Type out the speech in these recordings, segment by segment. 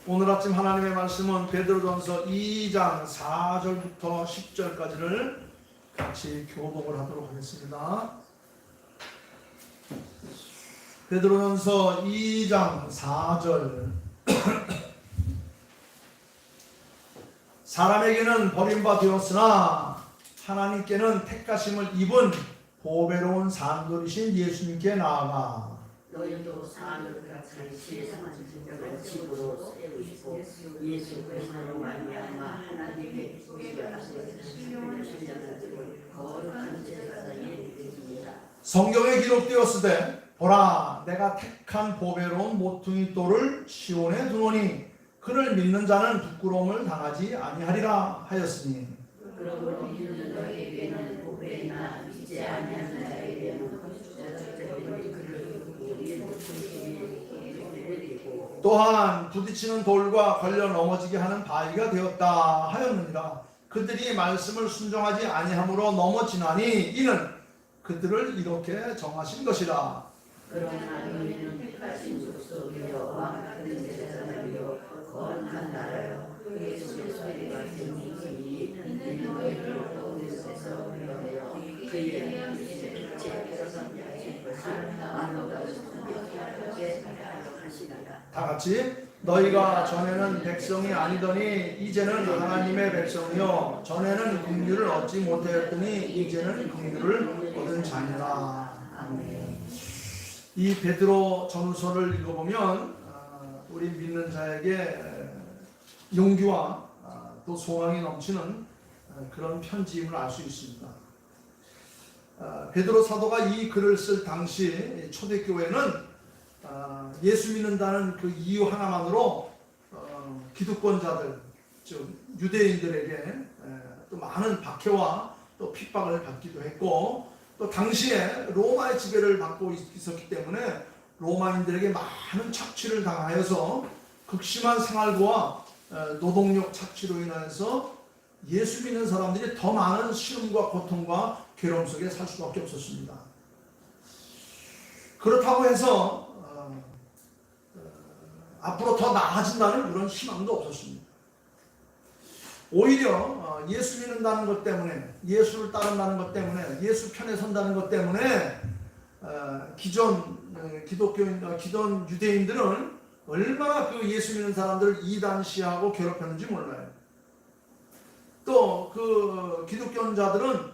오늘 아침 하나님의 말씀은 베드로전서 2장 4절부터 10절까지를 같이 교독을 하도록 하겠습니다. 베드로전서 2장 4절. 사람에게는 버림바 되었으나 하나님께는 택하심을 입은 보배로운 산돌이신 예수님께 나아가 너희도 사람을 같이 세상을 집으로 세우시고 예수 그리스도로 말미암아 하나님의 구별하신 신령을 거룩한 제사장이 되십니다. 성경에 기록되었으되 보라 내가 택한 보배로운 모퉁이 돌을 시온에 두노니 그를 믿는 자는 부끄러움을 당하지 아니하리라 하였으니 그러므로 믿는 너희에게는 보배나 믿지 아니하는 자에게는 또한 부딪히는 돌과 걸려 넘어지게 하는 바위가 되었다 하였느니라. 그들이 말씀을 순종하지 아니함으로 넘어지나니 이는 그들을 이렇게 정하신 것이라. 그러나 너희는 택하신 족속이여 왕 같은 제사장이여 거룩한 나라여 예수 그리스도의 같은 이름이 있는 너희를 어두운 곳에서 위하여 그의 빛의 백성하신 것을 나누다 싶게 하시리라. 다 같이 너희가 전에는 백성이 아니더니 이제는 하나님의 백성이요 전에는 긍휼을 얻지 못하였더니 이제는 긍휼을 얻은 자니라. 아멘. 이 베드로 전후서를 읽어보면 우리 믿는 자에게 용기와 또 소망이 넘치는 그런 편지임을 알 수 있습니다. 베드로 사도가 이 글을 쓸 당시 초대교회는 예수 믿는다는 그 이유 하나만으로 기득권자들, 즉 유대인들에게 또 많은 박해와 또 핍박을 받기도 했고, 또 당시에 로마의 지배를 받고 있었기 때문에 로마인들에게 많은 착취를 당하여서 극심한 생활고와 노동력 착취로 인해서 예수 믿는 사람들이 더 많은 시름과 고통과 괴로움 속에 살 수밖에 없었습니다. 그렇다고 해서 앞으로 더 나아진다는 그런 희망도 없었습니다. 오히려 예수 믿는다는 것 때문에, 예수를 따른다는 것 때문에, 예수 편에 선다는 것 때문에 기존 기독교인, 기존 유대인들은 얼마나 그 예수 믿는 사람들을 이단시하고 괴롭혔는지 몰라요. 또 그 기독교인자들은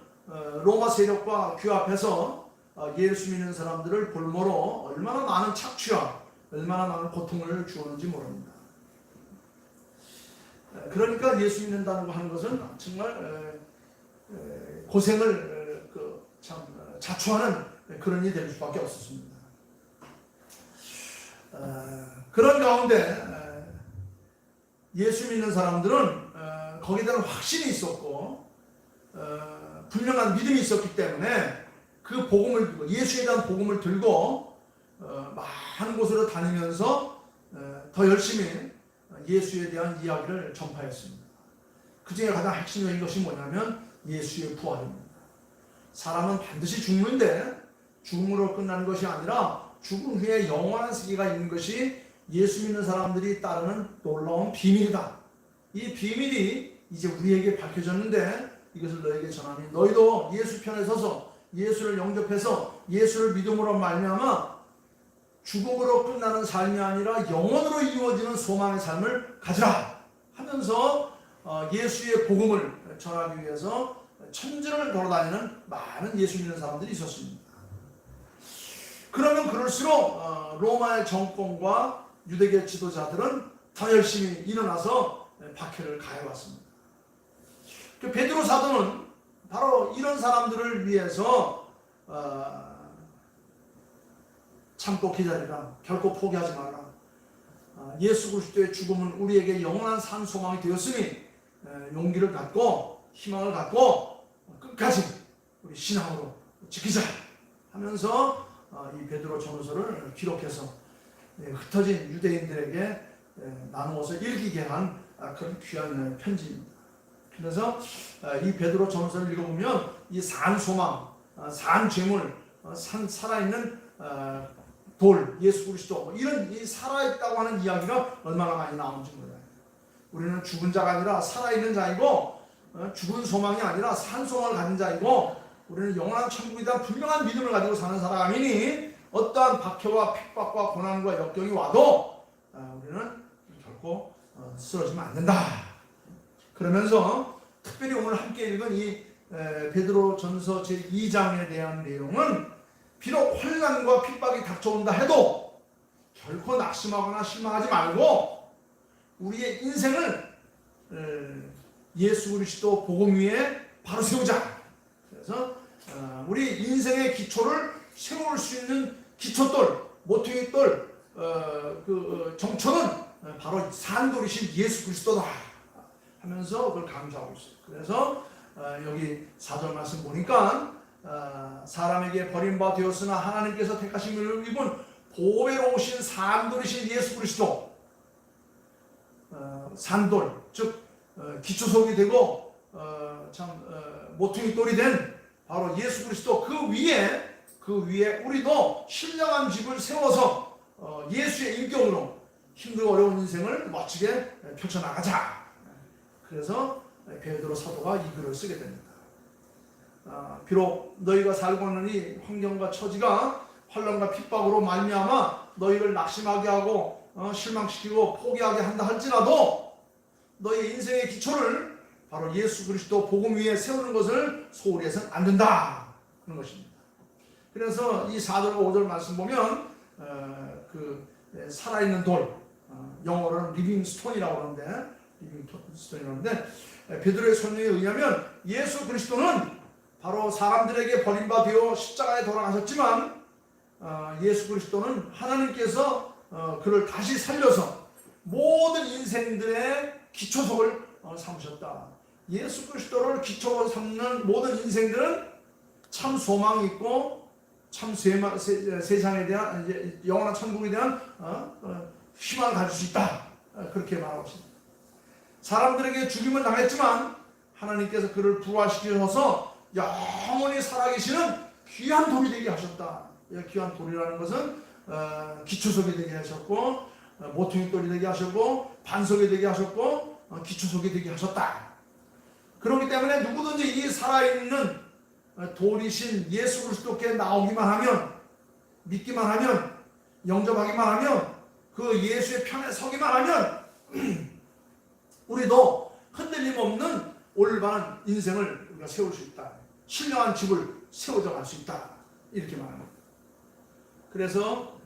로마 세력과 규합해서 예수 믿는 사람들을 볼모로 얼마나 많은 착취와 얼마나 많은 고통을 주었는지 모릅니다. 그러니까 예수 믿는다는 하는 것은 정말 고생을 참 자초하는 그런 일이 될 수밖에 없었습니다. 그런 가운데 예수 믿는 사람들은 거기에 대한 확신이 있었고 분명한 믿음이 있었기 때문에 그 복음을 들고, 예수에 대한 복음을 들고 많은 곳으로 다니면서 더 열심히 예수에 대한 이야기를 전파했습니다. 그 중에 가장 핵심적인 것이 뭐냐면 예수의 부활입니다. 사람은 반드시 죽는데 죽음으로 끝나는 것이 아니라 죽음 후에 영원한 세계가 있는 것이 예수 믿는 사람들이 따르는 놀라운 비밀이다. 이 비밀이 이제 우리에게 밝혀졌는데 이것을 너에게 전하니 너희도 예수 편에 서서 예수를 영접해서 예수를 믿음으로 말미암아 죽음으로 끝나는 삶이 아니라 영원으로 이루어지는 소망의 삶을 가지라 하면서 예수의 복음을 전하기 위해서 천지를 돌아다니는 많은 예수 믿는 사람들이 있었습니다. 그러면 그럴수록 로마의 정권과 유대계 지도자들은 더 열심히 일어나서 박해를 가해왔습니다. 그 베드로 사도는 바로 이런 사람들을 위해서 참고 기다리라. 결코 포기하지 마라. 예수 그리스도의 죽음은 우리에게 영원한 산 소망이 되었으니 용기를 갖고 희망을 갖고 끝까지 우리 신앙으로 지키자 하면서 이 베드로 전후서를 기록해서 흩어진 유대인들에게 나누어서 읽히게 한 그런 귀한 편지입니다. 그래서 이 베드로 전후서를 읽어보면 이 산 소망, 산 죄물, 살아있는 돌, 예수 그리스도 이런 이 살아있다고 하는 이야기가 얼마나 많이 나오는지 몰라요. 우리는 죽은 자가 아니라 살아있는 자이고 죽은 소망이 아니라 산 소망을 가진 자이고 우리는 영원한 천국에 대한 분명한 믿음을 가지고 사는 사람이니 어떠한 박해와 핍박과 고난과 역경이 와도 우리는 결코 쓰러지면 안 된다. 그러면서 특별히 오늘 함께 읽은 이 베드로전서 제2장에 대한 내용은 비록 환난과 핍박이 닥쳐온다 해도 결코 낙심하거나 실망하지 말고 우리의 인생을 예수 그리스도 복음 위에 바로 세우자. 그래서 우리 인생의 기초를 세울 수 있는 기초돌, 모퉁이돌, 정초는 바로 산돌이신 예수 그리스도다 하면서 그걸 강조하고 있어요. 그래서 여기 4절 말씀 보니까 사람에게 버림받아 되었으나 하나님께서 택하심을 입은 보배로우신 산돌이신 예수 그리스도, 산돌 즉 기초석이 되고 모퉁이돌이 된 바로 예수 그리스도 그 위에 우리도 신령한 집을 세워서 예수의 인격으로 힘들고 어려운 인생을 멋지게 펼쳐나가자. 그래서 베드로 사도가 이 글을 쓰게 됩니다. 비록 너희가 살고 있는 이 환경과 처지가 환난과 핍박으로 말미암아 너희를 낙심하게 하고 실망시키고 포기하게 한다 할지라도 너희 인생의 기초를 바로 예수 그리스도 복음 위에 세우는 것을 소홀히 해서는 안 된다 그런 것입니다. 그래서 이 4절과 5절 말씀 보면 살아있는 돌, 영어로는 리빙 스톤이라고 하는데 베드로의 설명에 의하면 예수 그리스도는 바로 사람들에게 버림받아 십자가에 돌아가셨지만 예수 그리스도는 하나님께서 그를 다시 살려서 모든 인생들의 기초석을 삼으셨다. 예수 그리스도를 기초로 삼는 모든 인생들은 참 소망이 있고 참 세상에 대한 영원한 천국에 대한 희망을 가질 수 있다. 그렇게 말하고 있습니다. 사람들에게 죽임을 당했지만 하나님께서 그를 부활시키셔서 영원히 살아계시는 귀한 돌이 되게 하셨다. 귀한 돌이라는 것은 기초석이 되게 하셨고 모퉁이돌이 되게 하셨고 반석이 되게 하셨고 기초석이 되게 하셨다. 그렇기 때문에 누구든지 이 살아있는 돌이신 예수 그리스도께 나오기만 하면, 믿기만 하면, 영접하기만 하면, 그 예수의 편에 서기만 하면 우리도 흔들림 없는 올바른 인생을 우리가 세울 수 있다. 신령한 집을 세워져 갈 수 있다. 이렇게 말합니다. 그래서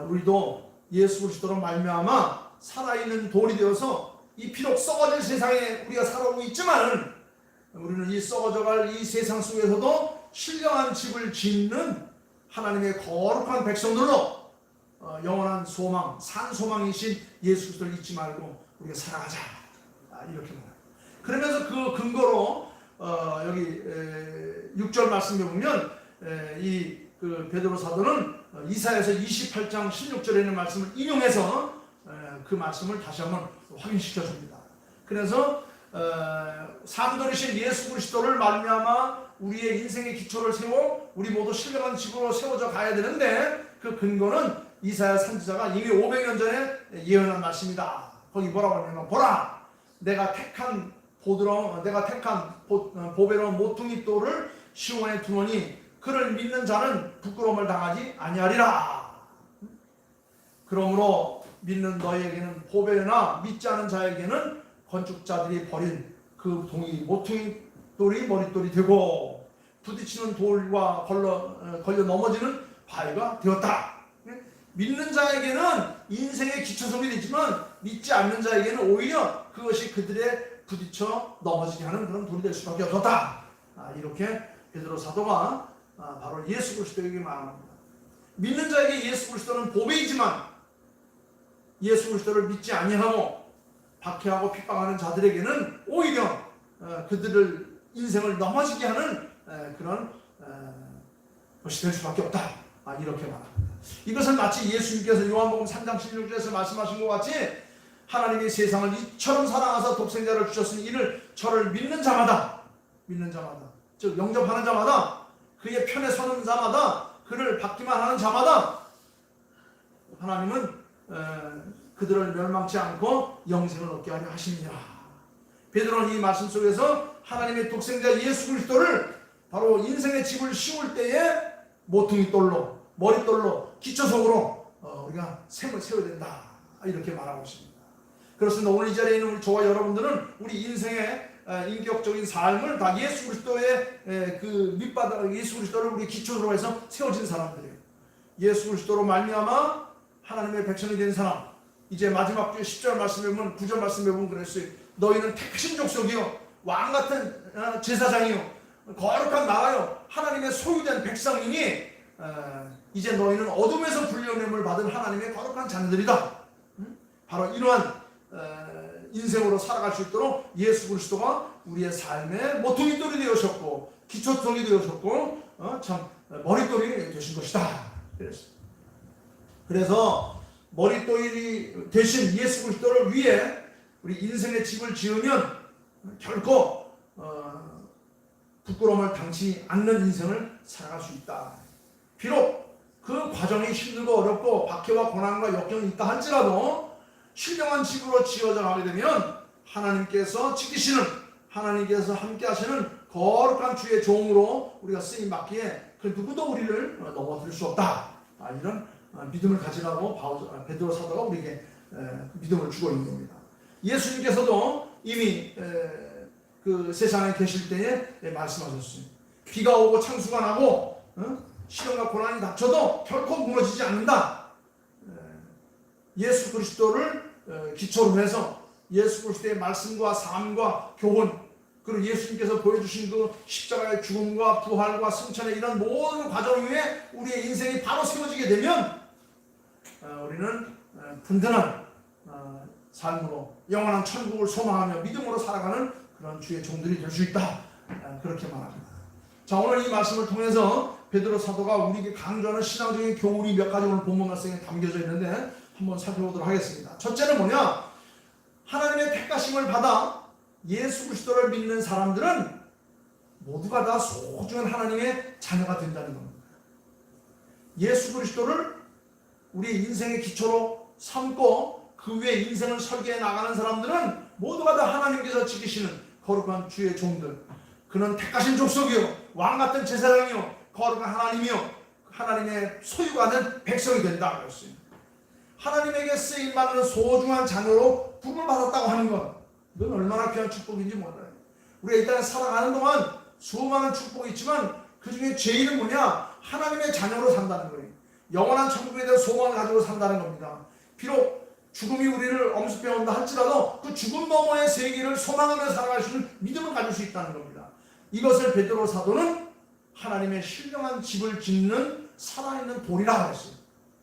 우리도 예수 그리스도로 말미암아 살아있는 돌이 되어서 이 비록 썩어질 세상에 우리가 살아오고 있지만 우리는 이 썩어져갈 이 세상 속에서도 신령한 집을 짓는 하나님의 거룩한 백성들로 영원한 소망, 산 소망이신 예수 그리스도를 잊지 말고 우리가 살아가자. 이렇게 말합니다. 그러면서 그 근거로 여기 6절 말씀에 보면 이 베드로 사도는 이사야서 28장 16절에 있는 말씀을 인용해서 그 말씀을 다시 한번 확인시켜 줍니다. 그래서 산돌이신 예수 그리스도를 말미암아 우리의 인생의 기초를 세워 우리 모두 신령한 집으로 세워져 가야 되는데 그 근거는 이사야 선지자가 이미 500년 전에 예언한 말씀이다. 거기 뭐라고 하냐면 보라 내가 택한 보배로운 모퉁이돌을 시온에 두노니 그를 믿는 자는 부끄러움을 당하지 아니하리라. 그러므로 믿는 너희에게는 보배나 믿지 않은 자에게는 건축자들이 버린 그 모퉁이돌이 머릿돌이 되고 부딪히는 돌과 걸려 넘어지는 바위가 되었다. 믿는 자에게는 인생의 기초석이 되지만 믿지 않는 자에게는 오히려 그것이 그들의 부딪혀 넘어지게 하는 그런 돌이 될 수밖에 없었다. 이렇게 베드로 사도가 바로 예수 그리스도에게 말합니다. 믿는 자에게 예수 그리스도는 보배이지만 예수 그리스도를 믿지 아니하고 박해하고 핍박하는 자들에게는 오히려 그들을 인생을 넘어지게 하는 그런 것이 될 수밖에 없다. 이렇게 말합니다. 이것은 마치 예수님께서 요한복음 3장 16절에서 말씀하신 것 같이 하나님이 세상을 이처럼 사랑하사 독생자를 주셨으니 이를 저를 믿는 자마다 즉 영접하는 자마다 그의 편에 서는 자마다 그를 받기만 하는 자마다 하나님은 그들을 멸망치 않고 영생을 얻게 하려 하십니다. 베드로는 이 말씀 속에서 하나님의 독생자 예수 그리스도를 바로 인생의 집을 씌울 때에 모퉁이 돌로, 머릿돌로, 기초석으로 우리가 셈을 세워야 된다, 이렇게 말하고 있습니다. 그렇습니다. 오늘 이 자리에 있는 저와 여러분들은 우리 인생의 인격적인 삶을 다 예수 그리스도의 그 밑바닥, 예수 그리스도를 우리 기초로 해서 세워진 사람들이에요. 예수 그리스도로 말미암아 하나님의 백성이 된 사람. 이제 마지막 주에 10절 말씀에 보면, 9절 말씀에 보면 그랬어요. 너희는 택하신 족속이요, 왕같은 제사장이요, 거룩한 나라요, 하나님의 소유된 백성이니 이제 너희는 어둠에서 불려냄을 받은 하나님의 거룩한 자녀들이다. 바로 이러한 인생으로 살아갈 수 있도록 예수 그리스도가 우리의 삶의 모퉁이돌이 되어셨고 기초돌이 되어셨고 참 머릿돌이 되신 것이다. 그래서 머릿돌이 되신 예수 그리스도를 위해 우리 인생의 집을 지으면 결코 부끄러움을 당치 않는 인생을 살아갈 수 있다. 비록 그 과정이 힘들고 어렵고 박해와 고난과 역경이 있다 할지라도 신령한 집으로 지어져 가게 되면 하나님께서 지키시는, 하나님께서 함께 하시는 거룩한 주의 종으로 우리가 쓰임 받기에 그 누구도 우리를 넘어뜨릴 수 없다. 이런 믿음을 가지라고 베드로 사도가 우리에게 믿음을 주고 있는 겁니다. 예수님께서도 이미 그 세상에 계실 때에 말씀하셨어요. 비가 오고 창수가 나고 시련과 고난이 닥쳐도 결코 무너지지 않는다. 예수 그리스도를 기초로 해서 예수 그리스도의 말씀과 삶과 교훈, 그리고 예수님께서 보여주신 그 십자가의 죽음과 부활과 승천의 이런 모든 과정 위에 우리의 인생이 바로 세워지게 되면 우리는 든든한 삶으로 영원한 천국을 소망하며 믿음으로 살아가는 그런 주의 종들이 될 수 있다. 그렇게 말합니다. 자, 오늘 이 말씀을 통해서 베드로 사도가 우리에게 강조하는 신앙적인 교훈이 몇 가지 오늘 본문 말씀에 담겨져 있는데 한번 살펴보도록 하겠습니다. 첫째는 뭐냐? 하나님의 택하심을 받아 예수 그리스도를 믿는 사람들은 모두가 다 소중한 하나님의 자녀가 된다는 겁니다. 예수 그리스도를 우리의 인생의 기초로 삼고 그 위에 인생을 설계해 나가는 사람들은 모두가 다 하나님께서 지키시는 거룩한 주의 종들, 그는 택하신 족속이요, 왕같은 제사장이요, 거룩한 하나님이요, 하나님의 소유가 된 백성이 된다 그랬어요. 하나님에게 쓰임받는 소중한 자녀로 부름을 받았다고 하는 것, 이건 얼마나 귀한 축복인지 몰라요. 우리가 이 땅에 살아가는 동안 수많은 축복이 있지만 그 중에 제일은 뭐냐? 하나님의 자녀로 산다는 거예요. 영원한 천국에 대한 소망을 가지고 산다는 겁니다. 비록 죽음이 우리를 엄습해온다 할지라도 그 죽음 너머의 세계를 소망하며 살아갈 수 있는 믿음을 가질 수 있다는 겁니다. 이것을 베드로 사도는 하나님의 신령한 집을 짓는 살아있는 돌이라고 했어요.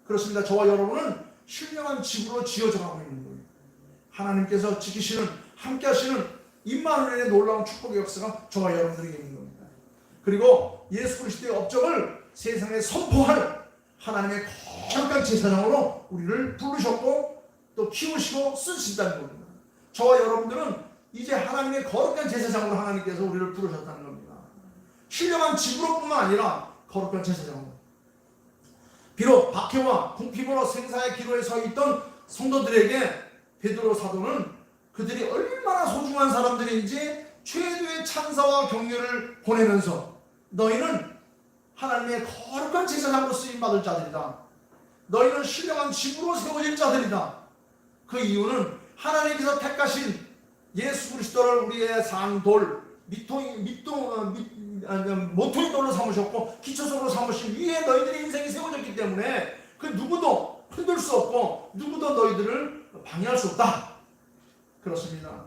그렇습니다. 저와 여러분은 신령한 집으로 지어져 가고 있는 거예요. 하나님께서 지키시는, 함께 하시는 임마누엘의 놀라운 축복의 역사가 저와 여러분들에게 있는 겁니다. 그리고 예수 그리스도의 업적을 세상에 선포할 하나님의 거룩한 제사장으로 우리를 부르셨고 또 키우시고 쓰신다는 겁니다. 저와 여러분들은 이제 하나님의 거룩한 제사장으로 하나님께서 우리를 부르셨다는 겁니다. 신령한 집으로뿐만 아니라 거룩한 제사장으로. 비록 박해와 궁핍으로 생사의 기로에 서 있던 성도들에게 베드로 사도는 그들이 얼마나 소중한 사람들인지 최고의 찬사와 격려를 보내면서 너희는 하나님의 거룩한 제사장으로 쓰임받을 자들이다. 너희는 신령한 집으로 세워질 자들이다. 그 이유는 하나님께서 택하신 예수 그리스도를 우리의 상돌, 모퉁이 돌로 삼으셨고 기초석으로 삼으신 위에 너희들의 인생이 세워졌기 때문에 그 누구도 흔들 수 없고 누구도 너희들을 방해할 수 없다. 그렇습니다.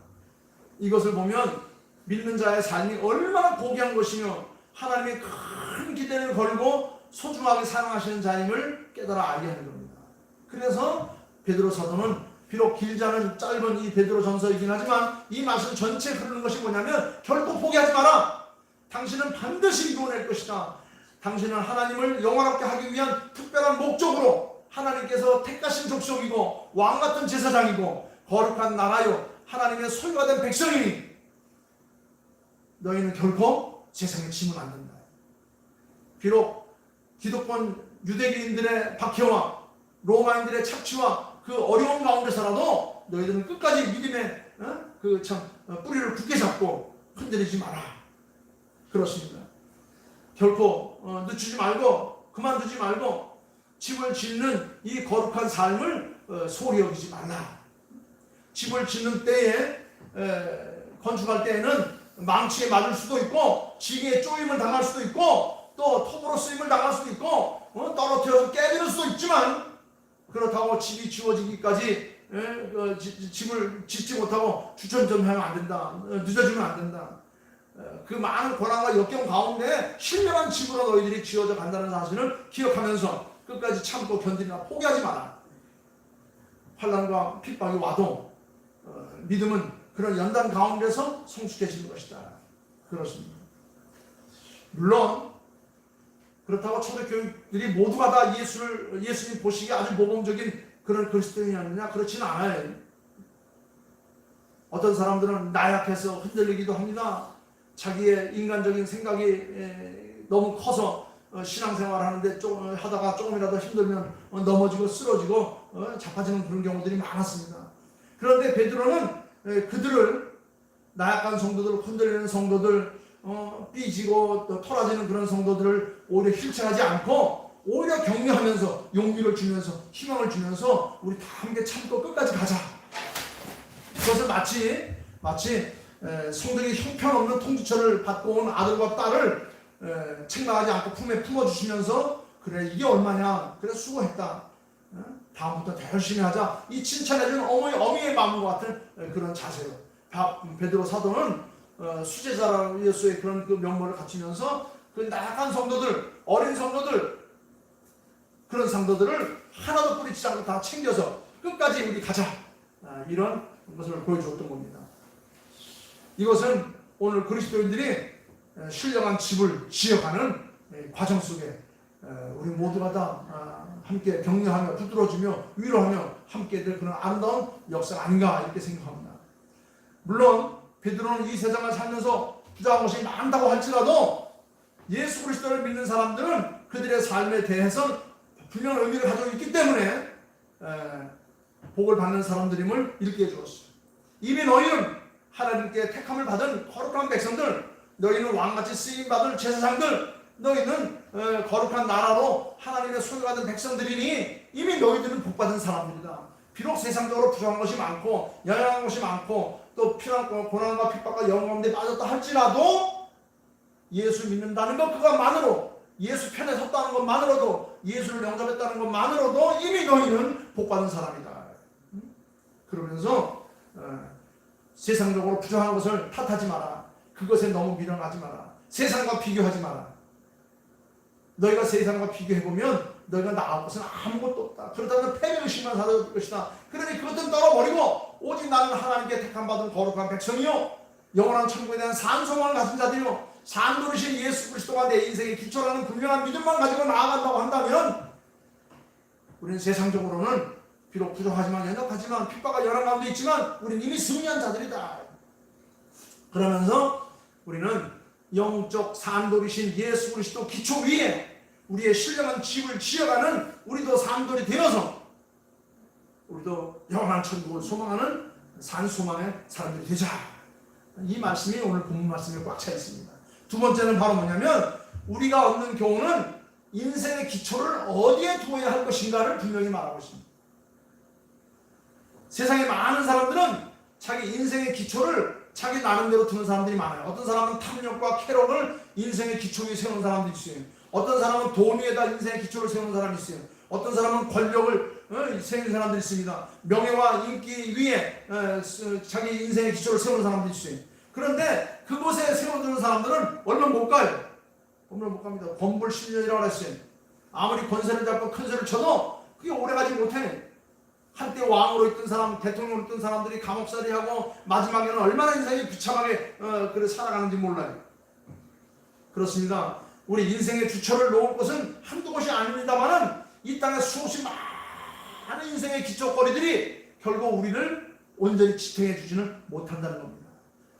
이것을 보면 믿는 자의 삶이 얼마나 고귀한 것이며 하나님의 큰 기대를 걸고 소중하게 사랑하시는 자임을 깨달아 알게 하는 겁니다. 그래서 베드로 사도는 비록 길지 않은 짧은 이 베드로 전서이긴 하지만 이 말씀 전체에 흐르는 것이 뭐냐면 결코 포기하지 마라. 당신은 반드시 이루어낼 것이다. 당신은 하나님을 영원하게 하기 위한 특별한 목적으로 하나님께서 택하신 족속이고 왕같은 제사장이고 거룩한 나라요 하나님의 소유가 된 백성이니 너희는 결코 세상에 지면 안 된다. 비록 기득권 유대인들의 박해와 로마인들의 착취와 그 어려운 가운데서라도 너희들은 끝까지 믿음의 뿌리를 굳게 잡고 흔들리지 마라. 그렇습니다. 결코 늦추지 말고 그만두지 말고 집을 짓는 이 거룩한 삶을 소홀히 여기지 말라. 집을 짓는 때에 건축할 때에는 망치에 맞을 수도 있고 징에 쪼임을 당할 수도 있고 또 톱으로 쓰임을 당할 수도 있고 떨어뜨려서 깨지는 수도 있지만 그렇다고 집이 지워지기까지 집을 짓지 못하고 주천점하면 안 된다. 늦어지면 안 된다. 그 많은 고난과 역경 가운데 신령한 집으로 너희들이 지어져 간다는 사실을 기억하면서 끝까지 참고 견디나 포기하지 마라. 환난과 핍박이 와도 믿음은 그런 연단 가운데서 성숙해지는 것이다. 그렇습니다. 물론 그렇다고 초대교육들이 모두가 다 예수님 보시기에 아주 모범적인 그런 그리스도인이었느냐? 그렇지는 않아요. 어떤 사람들은 나약해서 흔들리기도 합니다. 자기의 인간적인 생각이 너무 커서 신앙생활을 하는데 하다가 조금이라도 힘들면 넘어지고 쓰러지고 자빠지는 그런 경우들이 많았습니다. 그런데 베드로는 그들을 나약한 성도들, 흔들리는 성도들, 삐지고 또 토라지는 그런 성도들을 오히려 힐책하지 않고 오히려 격려하면서 용기를 주면서 희망을 주면서 우리 다 함께 참고 끝까지 가자. 그것을 마치 성들이 형편없는 통지처를 받고 온 아들과 딸을 책망하지 않고 품에 품어주시면서 그래 이게 얼마냐, 그래 수고했다, 다음부터 더 열심히 하자, 이 칭찬해주는 어미의 마음과 같은 그런 자세로 베드로 사도는 수제자라는 예수의 그런 그 명목을 갖추면서 그 나약한 성도들, 어린 성도들, 그런 성도들을 하나도 뿌리치지 않고 다 챙겨서 끝까지 우리 가자, 이런 것을 보여주었던 겁니다. 이것은 오늘 그리스도인들이 신령한 집을 지어가는 과정 속에 우리 모두가 다 함께 격려하며 두드러주며 위로하며 함께 될 그런 아름다운 역사가 아닌가 이렇게 생각합니다. 물론 베드로는 이 세상을 살면서 부자한 것이 많다고 할지라도 예수 그리스도를 믿는 사람들은 그들의 삶에 대해서 분명한 의미를 가지고 있기 때문에 복을 받는 사람들임을 일깨워 주었어요. 이미 너희는 하나님께 택함을 받은 거룩한 백성들, 너희는 왕같이 쓰임받을 제사장들, 너희는 거룩한 나라로 하나님의 소유가 된 백성들이니 이미 너희들은 복받은 사람들이다. 비록 세상적으로 부정한 것이 많고 연약한 것이 많고 또 고난과 핍박과 영광 가운데 빠졌다 할지라도 예수 믿는다는 것 그것만으로, 예수 편에 섰다는 것만으로도, 예수를 영접했다는 것만으로도 이미 너희는 복받은 사람이다. 그러면서 세상적으로 부정한 것을 탓하지 마라. 그것에 너무 미련하지 마라. 세상과 비교하지 마라. 너희가 세상과 비교해보면 너희가 나을 것은 아무것도 없다. 그렇다면 패배의식만 사라질 것이다. 그러니 그것들은 떨어버리고 오직 나는 하나님께 택함받은 거룩한 백성이요 영원한 천국에 대한 산소망을 가진 자들이요 산도르신 예수 그리스도가 내 인생의 기초라는 분명한 믿음만 가지고 나아간다고 한다면 우리는 세상적으로는 비록 부족하지만 연약하지만 핍박과 열한 가운데 있지만 우리는 이미 승리한 자들이다. 그러면서 우리는 영적 산돌이신 예수 그리스도 기초 위에 우리의 신령한 집을 지어가는 우리도 산돌이 되어서 우리도 영원한 천국을 소망하는 산소망의 사람들이 되자. 이 말씀이 오늘 본문 말씀에 꽉 차 있습니다. 두 번째는 바로 뭐냐면 우리가 얻는 교훈은 인생의 기초를 어디에 두어야 할 것인가를 분명히 말하고 있습니다. 세상에 많은 사람들은 자기 인생의 기초를 자기 나름대로 두는 사람들이 많아요. 어떤 사람은 탐욕과 쾌락을 인생의 기초 위에 세우는 사람도 있어요. 어떤 사람은 돈 위에다 인생의 기초를 세우는 사람이 있어요. 어떤 사람은 권력을 세우는 사람들이 있습니다. 명예와 인기 위에 자기 인생의 기초를 세우는 사람들이 있어요. 그런데 그곳에 세워두는 사람들은 얼마 못 가요. 얼마 못 갑니다. 권불 10년이라고 했어요. 아무리 권세를 잡고 큰 소리를 쳐도 그게 오래가지 못해. 한때 왕으로 있던 사람, 대통령으로 있던 사람들이 감옥살이하고 마지막에는 얼마나 인생이 비참하게 살아가는지 몰라요. 그렇습니다. 우리 인생의 주처를 놓을 것은 한두 곳이 아닙니다만은 이 땅에 수없이 많은 인생의 기초거리들이 결국 우리를 온전히 지탱해 주지는 못한다는 겁니다.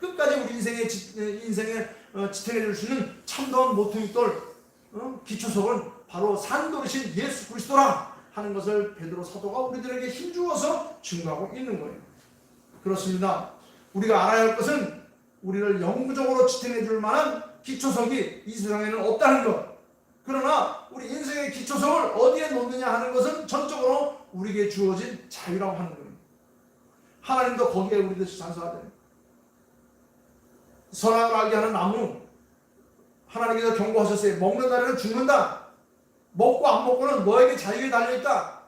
끝까지 우리 인생에 지탱해 줄 수 있는 참다운 모퉁이돌 기초석은 바로 산돌이신 예수 그리스도라 하는 것을 베드로 사도가 우리들에게 힘주어서 증거하고 있는 거예요. 그렇습니다. 우리가 알아야 할 것은 우리를 영구적으로 지탱해 줄 만한 기초석이 이 세상에는 없다는 것. 그러나 우리 인생의 기초석을 어디에 놓느냐 하는 것은 전적으로 우리에게 주어진 자유라고 하는 거예요. 하나님도 거기에 우리들 찬성하대요. 선악을 알게 하는 나무, 하나님께서 경고하셨어요. 먹는 날에는 죽는다. 먹고 안 먹고는 너에게 자유에 달려있다.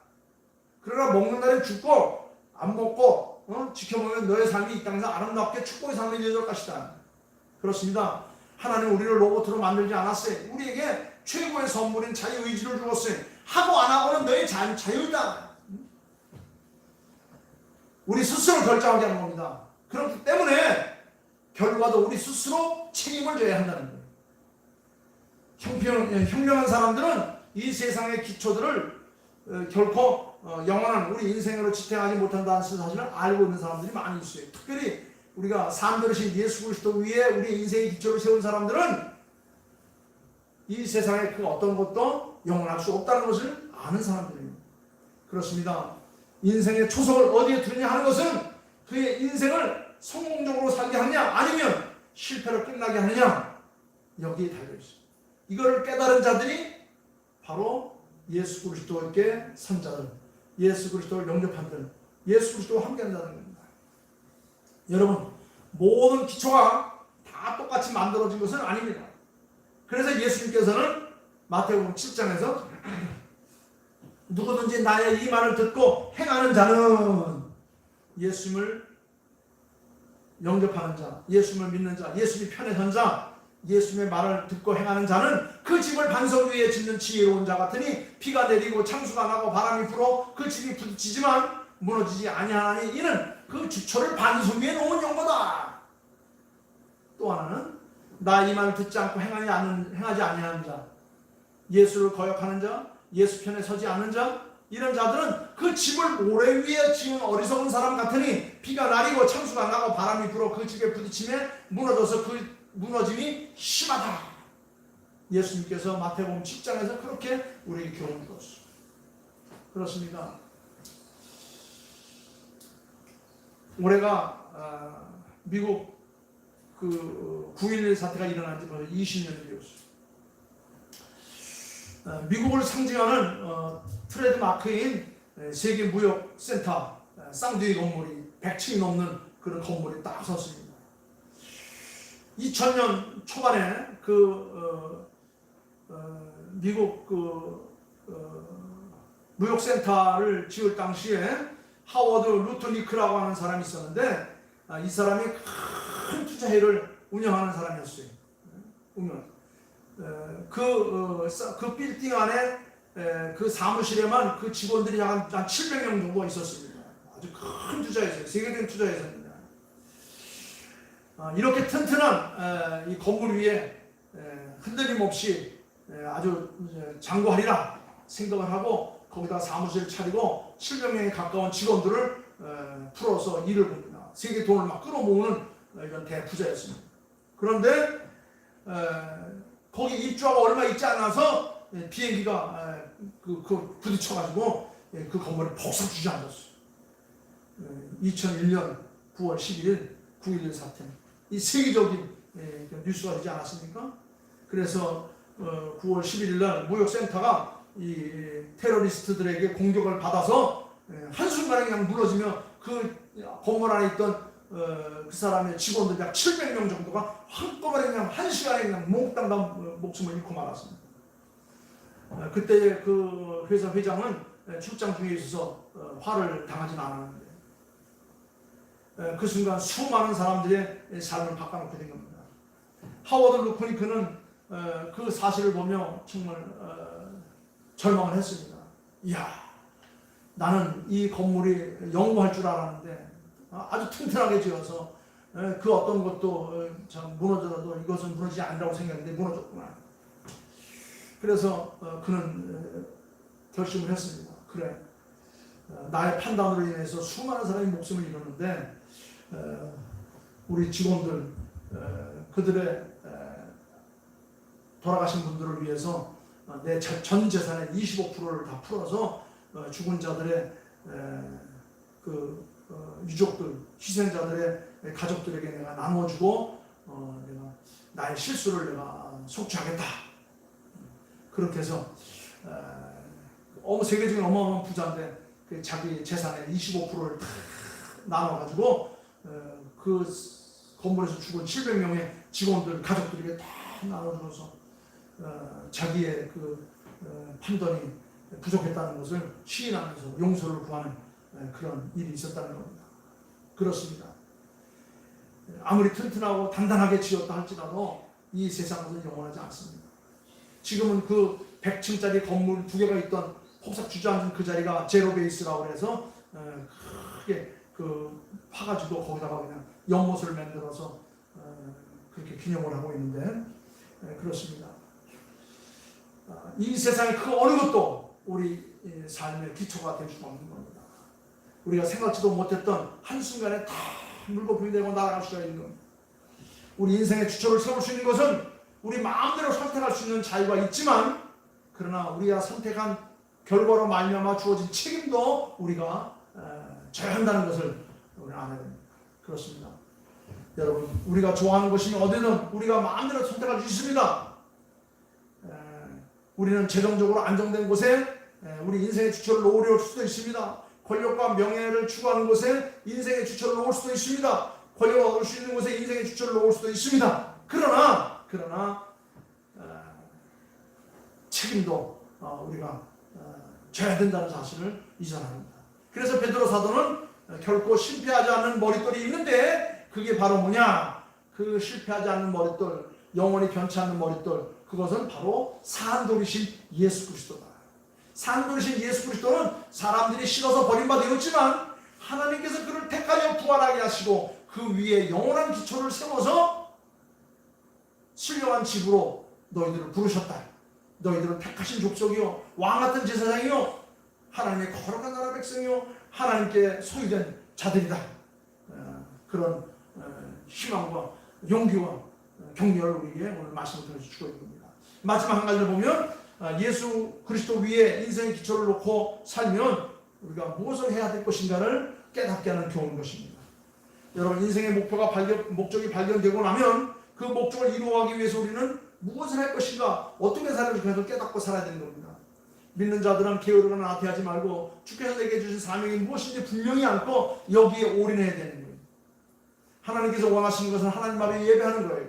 그러나 먹는 날엔 죽고 안 먹고 지켜보면 너의 삶이 이 땅에서 아름답게 축복의 삶이 되어질 것이다. 그렇습니다. 하나님 우리를 로봇으로 만들지 않았어요. 우리에게 최고의 선물인 자유의지를 주었어요. 하고 안 하고는 너의 자유다. 우리 스스로 결정하게 하는 겁니다. 그렇기 때문에 결과도 우리 스스로 책임을 져야 한다는 거예요. 현명한 사람들은 이 세상의 기초들을 결코 영원한 우리 인생으로 지탱하지 못한다는 사실을 알고 있는 사람들이 많이 있어요. 특별히 우리가 삶들으신 예수 그리스도 위에 우리 인생의 기초를 세운 사람들은 이 세상에 그 어떤 것도 영원할 수 없다는 것을 아는 사람들이에요. 그렇습니다. 인생의 초석을 어디에 두느냐 하는 것은 그의 인생을 성공적으로 살게 하느냐 아니면 실패로 끝나게 하느냐 여기에 달려있어요. 이거를 깨달은 자들이 바로 예수 그리스도께 선 자들, 예수 그리스도를 영접한 자들, 예수 그리스도와 함께한다는 겁니다. 여러분, 모든 기초가 다 똑같이 만들어진 것은 아닙니다. 그래서 예수님께서는 마태복음 7장에서 누구든지 나의 이 말을 듣고 행하는 자는 예수님을 영접하는 자, 예수님을 믿는 자, 예수님의 편에 선 자, 예수님의 말을 듣고 행하는 자는 그 집을 반석 위에 짓는 지혜로운 자 같으니 비가 내리고 창수가 나고 바람이 불어 그 집이 부딪히지만 무너지지 아니하나니 이는 그 주초를 반석 위에 놓은 용거다. 또 하나는 나 이 말을 듣지 않고 행하지 아니하는 자, 예수를 거역하는 자, 예수 편에 서지 않는 자, 이런 자들은 그 집을 모래 위에 지은 어리석은 사람 같으니 비가 내리고 창수가 나고 바람이 불어 그 집에 부딪히면 무너져서 그 무너짐이 심하다. 예수님께서 마태복음 10장에서 그렇게 우리에게 교훈을 주었습니다. 그렇습니다. 올해가 미국 그 9.11 사태가 일어난 지 벌써 20년이 되었습니다. 미국을 상징하는 트레이드 마크인 세계 무역 센터 쌍둥이 건물이 100층이 넘는 그런 건물이 딱 섰습니다. 2000년 초반에 미국 무역 센터를 지을 당시에 하워드 루트니크라고 하는 사람이 있었는데 이 사람이 큰 투자회를 운영하는 사람이었어요. 그 빌딩 안에 그 사무실에만 그 직원들이 한 700명 정도가 있었습니다. 아주 큰 투자회사예요. 세계적인 투자회사입니다. 이렇게 튼튼한 이 건물 위에 흔들림 없이 아주 장구하리라 생각을 하고 거기다 사무실을 차리고 700명에 가까운 직원들을 풀어서 일을 봅니다. 세계 돈을 막 끌어모으는 이런 대부자였습니다. 그런데 거기 입주하고 얼마 있지 않아서 비행기가 부딪혀가지고 그 건물에 폭삭 주저앉았어요. 2001년 9월 11일 9.11 사태. 이 세계적인 뉴스가 되지 않았습니까? 그래서 9월 11일 날 무역센터가 이 테러리스트들에게 공격을 받아서 한순간에 그냥 무너지며 그 건물 안에 있던 그 사람의 직원들 약 700명 정도가 한꺼번에 그냥 한 시간에 그냥 몽땅 다 목숨을 잃고 말았습니다. 그때 그 회사 회장은 출장 중에 있어서 화를 당하진 않았는데 그 순간 수많은 사람들의 삶을 바꿔놓게 된 겁니다. 하워드 루트니크는 그 사실을 보며 정말 절망을 했습니다. 이야, 나는 이 건물이 영구할 줄 알았는데 아주 튼튼하게 지어서 그 어떤 것도 참 무너져도 이것은 무너지지 않으라고 생각했는데 무너졌구나. 그래서 그는 결심을 했습니다. 그래, 나의 판단으로 인해서 수많은 사람이 목숨을 잃었는데 우리 직원들 그들의 돌아가신 분들을 위해서 내 전 재산의 25%를 다 풀어서 죽은 자들의 유족들, 희생자들의 가족들에게 내가 나눠주고 내가 나의 실수를 내가 속죄하겠다. 그렇게 해서 세계적인 어마어마한 부자인데 자기 재산의 25%를 다 나눠가지고 그 건물에서 죽은 700명의 직원들 가족들에게 다 나눠주면서 자기의 판단이 부족했다는 것을 시인하면서 용서를 구하는 그런 일이 있었다는 겁니다. 그렇습니다. 아무리 튼튼하고 단단하게 지었다 할지라도 이 세상은 영원하지 않습니다. 지금은 그 100층짜리 건물 2개가 있던 폭삭 주저앉은 그 자리가 제로 베이스라고 해서 크게 파가지고 거기다가 그냥 연못을 만들어서 그렇게 기념을 하고 있는데 그렇습니다. 이 세상의 그 어느 것도 우리 삶의 기초가 될 수 없는 겁니다. 우리가 생각지도 못했던 한순간에 다 물고 불되고 날아갈 수가 있는 겁니다. 우리 인생의 주초를 세울 수 있는 것은 우리 마음대로 선택할 수 있는 자유가 있지만 그러나 우리가 선택한 결과로 말미암아 주어진 책임도 우리가 져야 한다는 것을 우리는 알아야 됩니다. 그렇습니다. 여러분, 우리가 좋아하는 것이면 어디든 우리가 마음대로 선택할 수 있습니다. 우리는 재정적으로 안정된 곳에 우리 인생의 주초를 놓으려 수도 있습니다. 권력과 명예를 추구하는 곳에 인생의 주초를 놓을 수도 있습니다. 권력을 얻을 수 있는 곳에 인생의 주초를 놓을 수도 있습니다. 그러나 책임도 우리가 져야 된다는 사실을 이전합니다. 그래서 베드로 사도는 결코 실패하지 않는 머릿돌이 있는데 그게 바로 뭐냐? 그 실패하지 않는 머릿돌, 영원히 변치 않는 머릿돌, 그것은 바로 산돌이신 예수 그리스도다. 산돌이신 예수 그리스도는 사람들이 싫어서 버림받았지만 하나님께서 그를 택하여 부활하게 하시고 그 위에 영원한 기초를 세워서 신령한 집으로 너희들을 부르셨다. 너희들은 택하신 족속이요 왕같은 제사장이요 하나님의 거룩한 나라 백성이요 하나님께 소유된 자들이다. 그런 희망과 용기와 격려를 우리에게 오늘 말씀을 통해서 주고 있는 겁니다. 마지막 한 가지를 보면 예수 그리스도 위에 인생의 기초를 놓고 살면 우리가 무엇을 해야 될 것인가를 깨닫게 하는 교훈인 것입니다. 여러분, 인생의 목적이 발견되고 나면 그 목적을 이루어가기 위해서 우리는 무엇을 할 것인가, 어떻게 살아야 할까 깨닫고 살아야 되는 겁니다. 믿는 자들은 게으르거나 나태하지 말고 주께서 내게 주신 사명이 무엇인지 분명히 알고 여기에 올인해야 되는 거예요. 하나님께서 원하시는 것은 하나님 앞에 예배하는 거예요.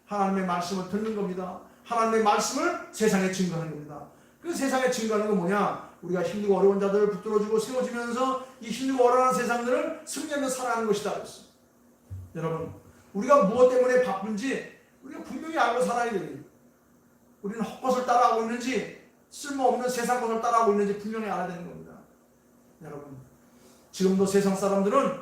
하나님의 말씀을 듣는 겁니다. 하나님의 말씀을 세상에 증거하는 겁니다. 그 세상에 증거하는 건 뭐냐? 우리가 힘들고 어려운 자들을 붙들어주고 세워주면서 이 힘들고 어려운 세상들을 승리하며 살아가는 것이다 그랬어요. 여러분, 우리가 무엇 때문에 바쁜지 우리가 분명히 알고 살아야 돼요. 우리는 헛것을 따라하고 있는지 쓸모없는 세상 것을 따라하고 있는지 분명히 알아야 되는 겁니다. 여러분, 지금도 세상 사람들은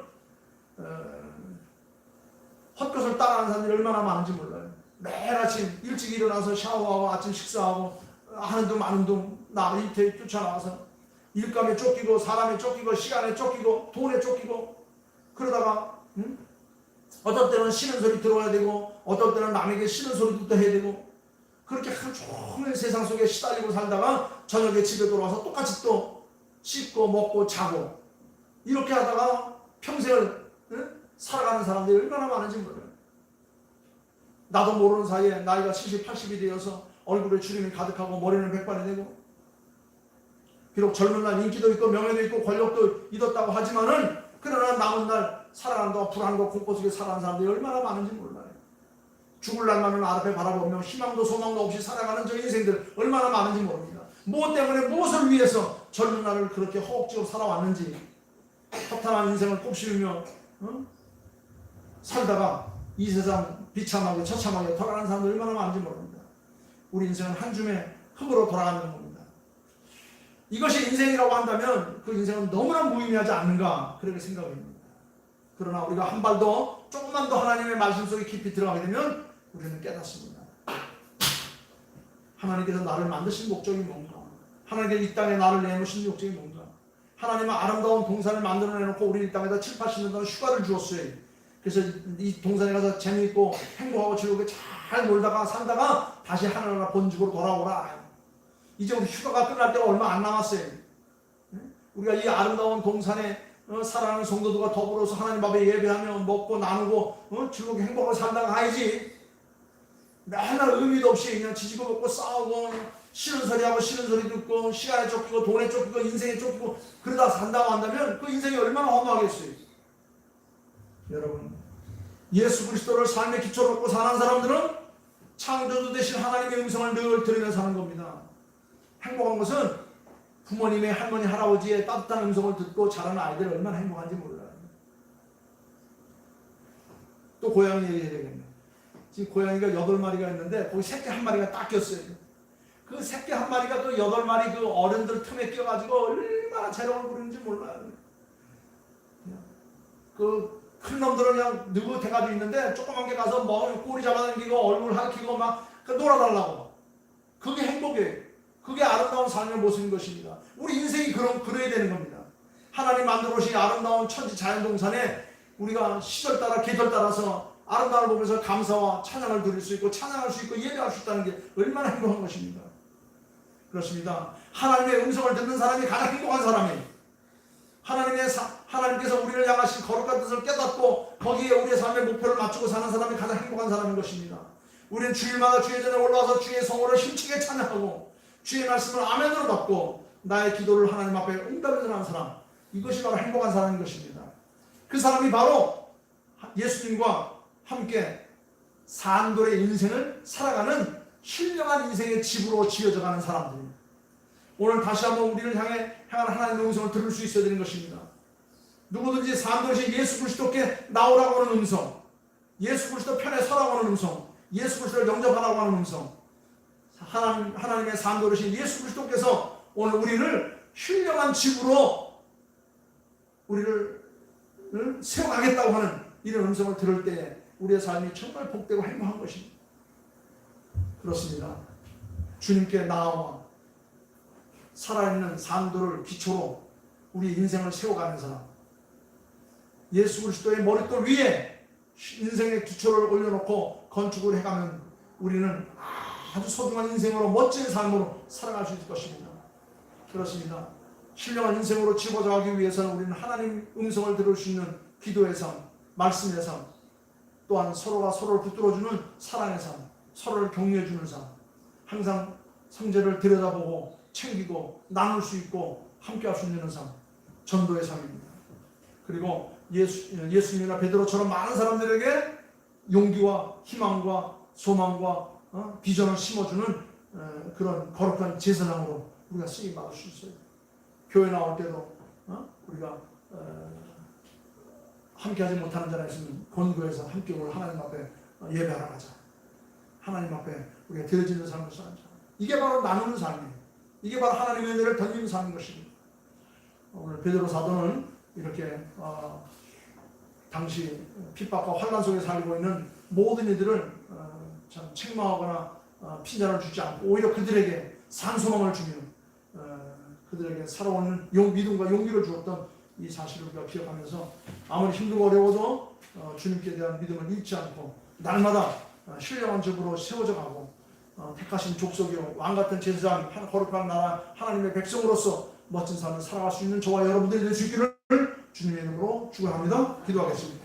헛것을 따라하는 사람들이 얼마나 많은지 몰라요. 매일 아침 일찍 일어나서 샤워하고 아침 식사하고 하는 둥 마는 둥 일터에 쫓아나와서 일감에 쫓기고 사람에 쫓기고 시간에 쫓기고 돈에 쫓기고 그러다가 어떤 때는 싫은 소리 들어야 되고 어떤 때는 남에게 싫은 소리도 해야 되고 그렇게 하루 종일 세상 속에 시달리고 살다가 저녁에 집에 돌아와서 똑같이 또 씻고 먹고 자고 이렇게 하다가 평생을 살아가는 사람들이 얼마나 많은지 몰라요. 나도 모르는 사이에 나이가 70, 80이 되어서 얼굴에 주름이 가득하고 머리는 백발이 되고 비록 젊은 날 인기도 있고 명예도 있고 권력도 있었다고 하지만은 그러나 남은 날 살아가는 동안 불안과 공포 속에 살아가는 사람들이 얼마나 많은지 몰라요. 죽을 날만은 앞에 바라보며 희망도 소망도 없이 살아가는 저 인생들 얼마나 많은지 모릅니다. 무엇 때문에 무엇을 위해서 젊은 날을 그렇게 허겁지겁 살아왔는지 허탄한 인생을 곱씹으며 살다가 이 세상 비참하게 처참하게 돌아가는 사람들 얼마나 많은지 모릅니다. 우리 인생은 한 줌의 흙으로 돌아가는 겁니다. 이것이 인생이라고 한다면 그 인생은 너무나 무의미하지 않는가 그렇게 생각합니다. 그러나 우리가 한 발 더 조금만 더 하나님의 말씀 속에 깊이 들어가게 되면 우리는 깨닫습니다. 하나님께서 나를 만드신 목적이 뭔가, 하나님께서 이 땅에 나를 내놓으신 목적이 뭔가, 하나님은 아름다운 동산을 만들어내놓고 우리 이 땅에다 7, 80년 동안 휴가를 주었어요. 그래서 이 동산에 가서 재미있고 행복하고 즐겁게 잘 놀다가 살다가 다시 하늘나라 본죽으로 돌아오라. 이제 우리 휴가가 끝날 때가 얼마 안 남았어요. 우리가 이 아름다운 동산에 사랑하는 성도들과 더불어서 하나님 앞에 예배하며 먹고 나누고 즐겁게 행복하게 살다가 가야지. 맨날 의미도 없이 그냥 지지고 먹고 싸우고 싫은 소리 하고 싫은 소리 듣고 시간에 쫓기고 돈에 쫓기고 인생에 쫓기고 그러다 산다고 한다면 그 인생이 얼마나 허무하겠어요. 여러분, 예수 그리스도를 삶의 기초로 놓고 사는 사람들은 창조주 되신 하나님의 음성을 늘 들으며 사는 겁니다. 행복한 것은 부모님의 할머니 할아버지의 따뜻한 음성을 듣고 자라는 아이들이 얼마나 행복한지 몰라요. 또 고양이 얘기해야 되겠네. 지금 고양이가 8마리가 있는데 거기 새끼 1마리가 딱 꼈어요. 그 새끼 1마리가 그 8마리 그 어른들 틈에 껴가지고 얼마나 재롱을 부르는지 몰라요. 그 큰 놈들은 그냥 느긋해가지고 있는데 조그만 게 가서 뭐 꼬리 잡아당기고 얼굴 하키고 막 놀아달라고. 그게 행복이에요. 그게 아름다운 삶의 모습인 것입니다. 우리 인생이 그래야 되는 겁니다. 하나님 만들어 오신 아름다운 천지 자연동산에 우리가 시절 따라 계절 따라서 아름다움을 보면서 감사와 찬양을 드릴 수 있고 찬양할 수 있고 예배할 수 있다는 게 얼마나 행복한 것입니다. 그렇습니다. 하나님의 음성을 듣는 사람이 가장 행복한 사람이에요. 하나님께서 우리를 향하신 거룩한 뜻을 깨닫고 거기에 우리의 삶의 목표를 맞추고 사는 사람이 가장 행복한 사람인 것입니다. 우리는 주일마다 주의 전에 올라와서 주의 성호를 힘차게 찬양하고 주의 말씀을 아멘으로 받고 나의 기도를 하나님 앞에 응답을 전하는 사람, 이것이 바로 행복한 사람인 것입니다. 그 사람이 바로 예수님과 함께 산돌의 인생을 살아가는 신령한 인생의 집으로 지어져가는 사람들입니다. 오늘 다시 한번 우리를 향한 하나님의 음성을 들을 수 있어야 되는 것입니다. 누구든지 산돌이신 예수 그리스도께 나오라고 하는 음성, 예수 그리스도 편에 서라고 하는 음성, 예수 그리스도를 영접하라고 하는 음성, 하나님의 산돌이신 예수 그리스도께서 오늘 우리를 신령한 집으로 우리를 세워가겠다고 하는 이런 음성을 들을 때 우리의 삶이 정말 복되고 행복한 것입니다. 그렇습니다. 주님께 나아와 살아있는 산돌을 기초로 우리 인생을 세워가는 사람, 예수 그리스도의 머릿돌 위에 인생의 기초를 올려놓고 건축을 해가면 우리는 아주 소중한 인생으로 멋진 삶으로 살아갈 수 있을 것입니다. 그렇습니다. 신령한 인생으로 집어져가기 위해서는 우리는 하나님 음성을 들을 수 있는 기도의 삶, 말씀의 삶, 또한 서로가 서로를 붙들어주는 사랑의 삶, 서로를 격려해주는 삶, 항상 성제를 들여다보고 챙기고 나눌 수 있고 함께할 수 있는 삶, 전도의 삶입니다. 그리고 예수님이나 베드로처럼 많은 사람들에게 용기와 희망과 소망과 비전을 심어주는 그런 거룩한 제사장으로 우리가 쓰임받을 수 있어요. 교회 나올 때도 우리가 함께하지 못하는 자가 있으면 권고해서 함께 오늘 하나님 앞에 예배하러 가자. 하나님 앞에 우리가 드려지는 삶을 살자. 이게 바로 나누는 삶이에요. 이게 바로 하나님의 은혜를 던지는 삶인 것입니다. 오늘 베드로 사도는 이렇게 당시 핍박과 환난 속에 살고 있는 모든 이들을 참 책망하거나 핀잔을 주지 않고 오히려 그들에게 산소망을 주며 그들에게 살아오는 믿음과 용기를 주었던 이 사실을 우리가 기억하면서 아무리 힘들고 어려워도 주님께 대한 믿음을 잃지 않고 날마다 신령한 집으로 세워져 가고 택하신 족속이요 왕같은 제사장 거룩한 나라 하나님의 백성으로서 멋진 삶을 살아갈 수 있는 저와 여러분들이 될 수 있기를 주님의 이름으로 축원합니다. 기도하겠습니다.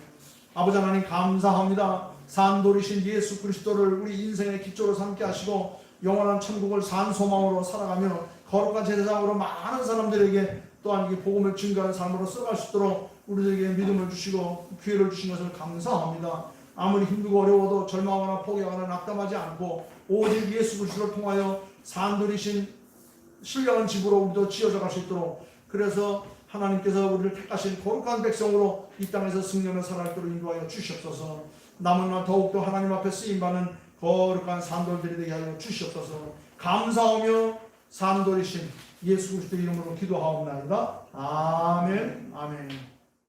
아버지 하나님 감사합니다. 산돌이신 예수 그리스도를 우리 인생의 기초로 삼게 하시고 영원한 천국을 산 소망으로 살아가며 거룩한 제사장으로 많은 사람들에게 또한 이 복음을 증거하는 삶으로 써갈 수 있도록 우리들에게 믿음을 주시고 기회를 주신 것을 감사합니다. 아무리 힘들고 어려워도 절망하거나 포기하거나 낙담하지 않고 오직 예수 그리스도를 통하여 산돌이신 신령한 집으로 우리도 지어져 갈 수 있도록, 그래서 하나님께서 우리를 택하신 거룩한 백성으로 이 땅에서 승리하며 살아가도록 인도하여 주시옵소서. 남은 날 더욱더 하나님 앞에 쓰임받는 거룩한 산돌들이 되게 하여 주시옵소서. 감사하며 산돌이신 예수 그리스도 이름으로 기도하옵나이다. 아멘. 아멘.